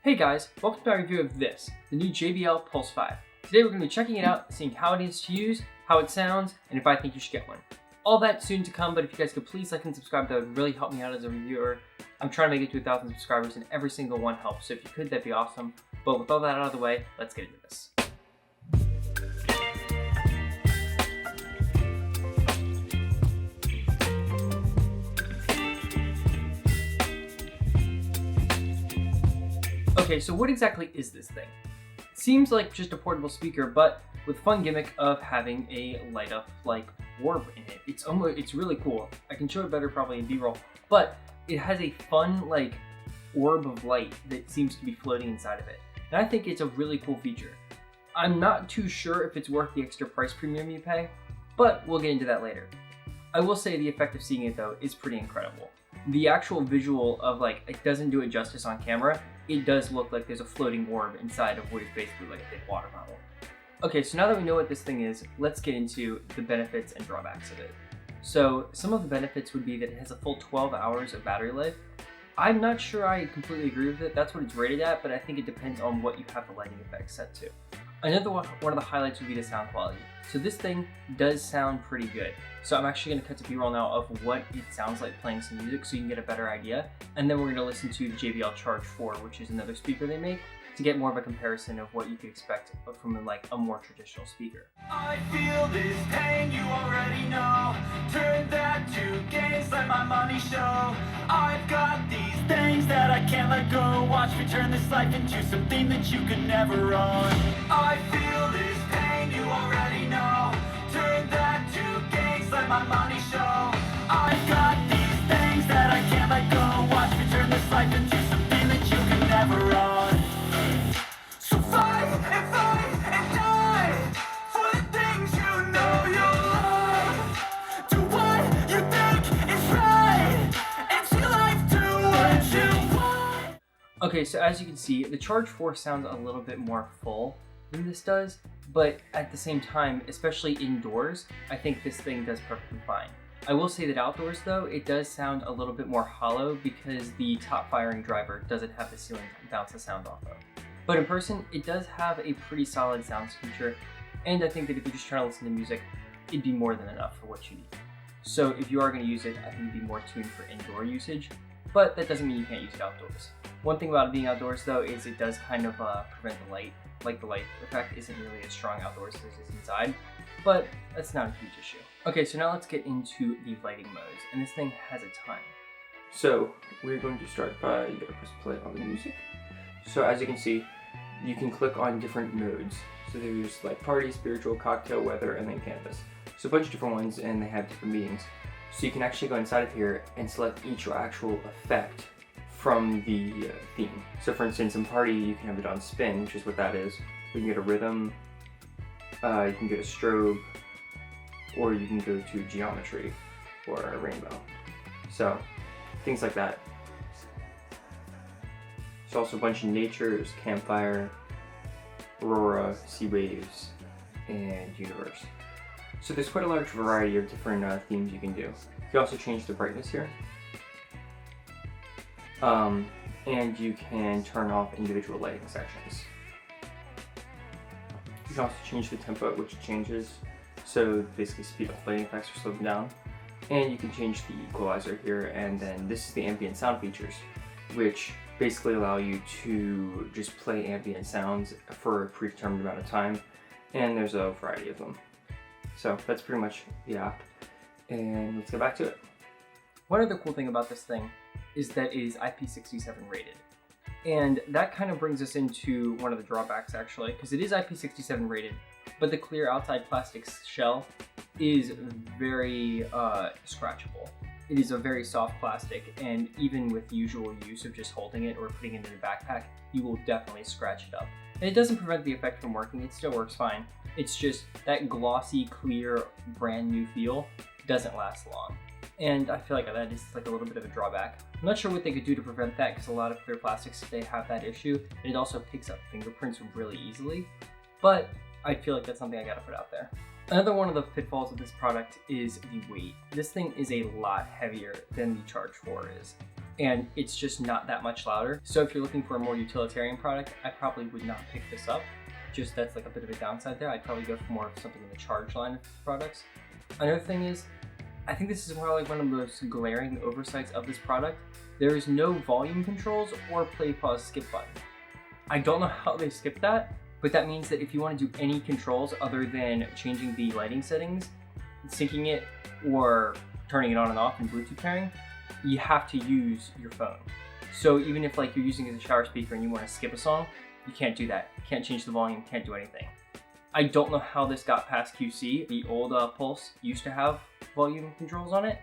Hey guys, welcome to my review of this, the new JBL Pulse 5. Today we're going to be checking it out, seeing how it is to use, how it sounds, and if I think you should get one. All that soon to come, but if you guys could please like and subscribe, that would really help me out as a reviewer. I'm trying to make it to 1,000 subscribers and every single one helps, so if you could, that'd be awesome. But with all that out of the way, let's get into this. Okay, so what exactly is this thing? It seems like just a portable speaker, but with fun gimmick of having a light up like orb in it. It's really cool. I can show it better probably in B-roll, but it has a fun like orb of light that seems to be floating inside of it. And I think it's a really cool feature. I'm not too sure if it's worth the extra price premium you pay, but we'll get into that later. I will say the effect of seeing it though is pretty incredible. The actual visual of like, it doesn't do it justice on camera. It does look like there's a floating orb inside of what is basically like a big water bottle. Okay, so now that we know what this thing is, let's get into the benefits and drawbacks of it. So some of the benefits would be that it has a full 12 hours of battery life. I'm not sure I completely agree with it. That's what it's rated at, but I think it depends on what you have the lighting effect set to. Another one of the highlights would be the sound quality. So this thing does sound pretty good. So I'm actually gonna cut to B-roll now of what it sounds like playing some music so you can get a better idea. And then we're gonna listen to the JBL Charge 4, which is another speaker they make, to get more of a comparison of what you could expect from like a more traditional speaker. I feel this pain, you already know. Turn that to gains, let my money show. I've got these things that I can't let go. Watch me turn this life into something that you could never own. I feel this pain, you already know. Turn that to gains, let my money show. I've got these things that I can't let go. Watch me turn this life into something that you could never own. So fight and die for the things you know you love. Do what you think is right and see life do what you want. Okay, so as you can see, the Charge 4 sounds a little bit more full than this does, but at the same time, especially indoors, I think this thing does perfectly fine. I will say that outdoors though, it does sound a little bit more hollow because the top firing driver doesn't have the ceiling to bounce the sound off of. But in person, it does have a pretty solid sound signature, and I think that if you're just trying to listen to music, it'd be more than enough for what you need. So if you are going to use it, I think it'd be more tuned for indoor usage, but that doesn't mean you can't use it outdoors. One thing about it being outdoors though is it does kind of prevent the light. Like the light effect isn't really as strong outdoors as it is inside, but that's not a huge issue. Okay, so now let's get into the lighting modes, and this thing has a ton. So we're going to start by, you gotta press play on the music. So as you can see, you can click on different modes. So there's like party, spiritual, cocktail, weather, and then canvas. So a bunch of different ones, and they have different meanings. So you can actually go inside of here and select each actual effect from the theme. So for instance, in party, you can have it on spin, which is what that is. You can get a rhythm, you can get a strobe, or you can go to geometry or a rainbow. So things like that. There's also a bunch of nature. There's campfire, aurora, sea waves, and universe. So there's quite a large variety of different themes you can do. You can also change the brightness here. And you can turn off individual lighting sections. You can also change the tempo at which it changes. So basically speed up lighting effects or slow them down. And you can change the equalizer here, and then this is the ambient sound features, which basically allow you to just play ambient sounds for a predetermined amount of time, and there's a variety of them. So that's pretty much the app, and let's get back to it. One other cool thing about this thing is that it is IP67 rated. And that kind of brings us into one of the drawbacks actually, because it is IP67 rated, but the clear outside plastic shell is very scratchable. It is a very soft plastic, and even with usual use of just holding it or putting it in a backpack, you will definitely scratch it up. And it doesn't prevent the effect from working, it still works fine. It's just that glossy, clear, brand new feel doesn't last long. And I feel like that is like a little bit of a drawback. I'm not sure what they could do to prevent that, because a lot of clear plastics, they have that issue. And it also picks up fingerprints really easily, but I feel like that's something I gotta put out there. Another one of the pitfalls of this product is the weight. This thing is a lot heavier than the Charge 4 is. and it's just not that much louder. So if you're looking for a more utilitarian product, I probably would not pick this up. Just that's like a bit of a downside there. I'd probably go for more of something in the charge line of products. Another thing is, I think this is probably one of the most glaring oversights of this product. There is no volume controls or play, pause, skip button. I don't know how they skipped that, but that means that if you want to do any controls other than changing the lighting settings, syncing it, or turning it on and off in Bluetooth pairing, you have to use your phone. So even if like you're using it as a shower speaker and you want to skip a song, you can't do that. You can't change the volume, can't do anything. I don't know how this got past QC. The old Pulse used to have volume controls on it,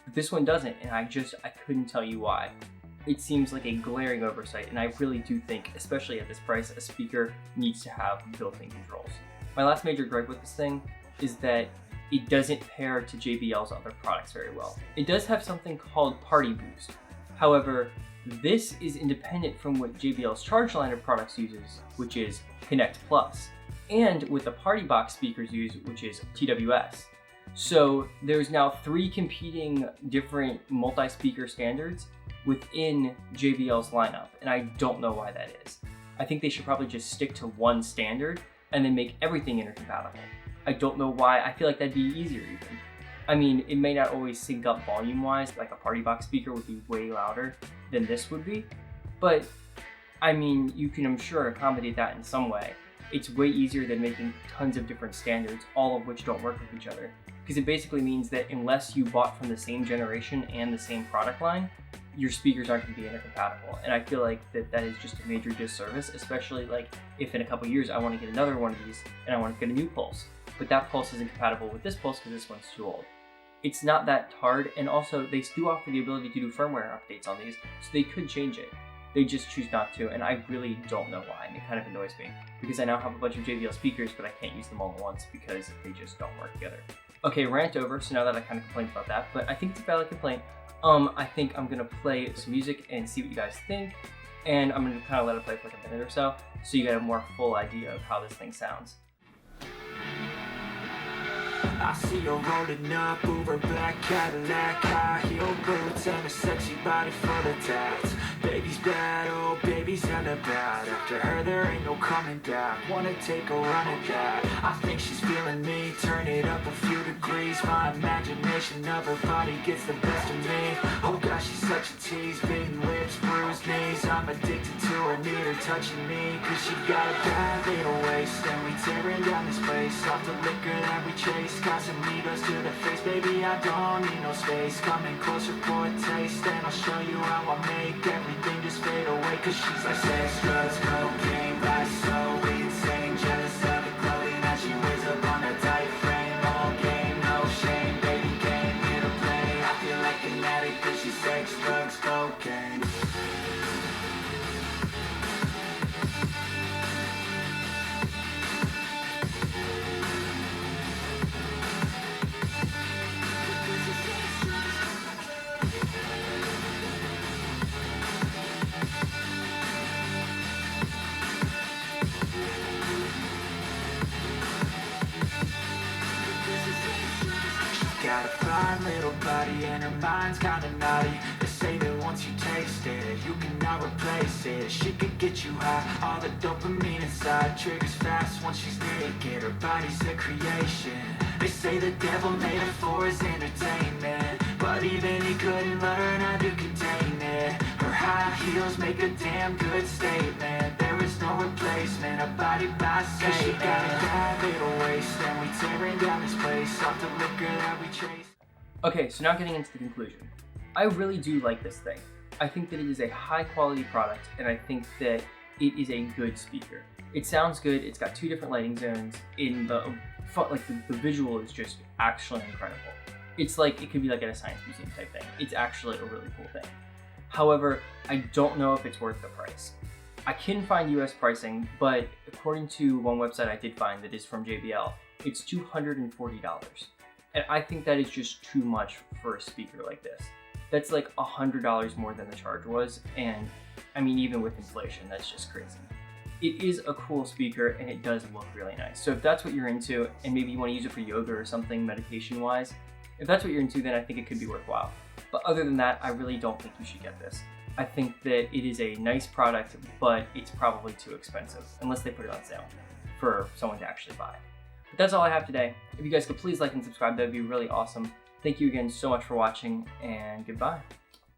but this one doesn't, and I couldn't tell you why. It seems like a glaring oversight, and I really do think, especially at this price, a speaker needs to have built-in controls. My last major gripe with this thing is that it doesn't pair to JBL's other products very well. It does have something called Party Boost. However, this is independent from what JBL's charge line of products uses, which is Connect Plus, and what the Party Box speakers use, which is TWS. So there's now 3 competing different multi-speaker standards within JBL's lineup, and I don't know why that is. I think they should probably just stick to one standard and then make everything intercompatible. I don't know why. I feel like that'd be easier even. I mean, it may not always sync up volume-wise, like a Party Box speaker would be way louder than this would be, but I mean, you can, I'm sure, accommodate that in some way. It's way easier than making tons of different standards, all of which don't work with each other. Because it basically means that unless you bought from the same generation and the same product line, your speakers aren't going to be intercompatible. And I feel like that is just a major disservice, especially like if in a couple years I want to get another one of these and I want to get a new Pulse. But that Pulse isn't compatible with this Pulse because this one's too old. It's not that hard, and also they do offer the ability to do firmware updates on these, so they could change it. They just choose not to, and I really don't know why, and it kind of annoys me, because I now have a bunch of JBL speakers, but I can't use them all at once because they just don't work together. Okay, rant over, so now that I kind of complained about that, but I think it's a valid complaint. I think I'm gonna play some music and see what you guys think, and I'm gonna kind of let it play for like a minute or so you get a more full idea of how this thing sounds. I see her rolling up, Uber black Cadillac, high heel boots and a sexy body full of tats. Baby's bad, oh baby's hella bad. After her there ain't no coming back. Wanna take a run at that. I think she's feeling me, turn it up a few degrees. My imagination of her body gets the best of me. Oh gosh, she's such a tease, bitten lips, bruised knees. I'm addicted to her, need her touching me. Cause she got a bad little waist, and we tearing down this place. Off the liquor that we chase, Casamigos to the face, baby, I don't need no space. Coming closer for a taste, and I'll show you how I make everything just fade away. Cause she's like sex, drugs, cocaine, body so insane. Jealous of the clothing that she wears up on her tight frame. All game, no shame, baby came here to play. I feel like an addict cause she's sex, drugs, cocaine. Got a fine little body and her mind's kinda naughty. They say that once you taste it, you cannot replace it. She could get you high, all the dopamine inside triggers fast once she's naked. Her body's a creation. They say the devil made her for his entertainment, but even he couldn't learn how to contain it. Her high heels make a damn good statement. There is no replacement, a body by Satan. Cause she got a bad little waist, and we tearing down this place off the liquor that we chase. Okay, so now getting into the conclusion. I really do like this thing. I think that it is a high quality product, and I think that it is a good speaker. It sounds good, it's got 2 different lighting zones, in the visual is just actually incredible. It's like, it could be like at a science museum type thing. It's actually a really cool thing. However, I don't know if it's worth the price. I can find US pricing, but according to one website I did find that is from JBL, it's $240. And I think that is just too much for a speaker like this. That's like $100 more than the charge was, and I mean, even with inflation, that's just crazy. It is a cool speaker, and it does look really nice. So if that's what you're into, and maybe you want to use it for yoga or something meditation-wise, if that's what you're into, then I think it could be worthwhile. But other than that, I really don't think you should get this. I think that it is a nice product, but it's probably too expensive, unless they put it on sale for someone to actually buy. But that's all I have today. If you guys could please like and subscribe, that would be really awesome. Thank you again so much for watching, and goodbye.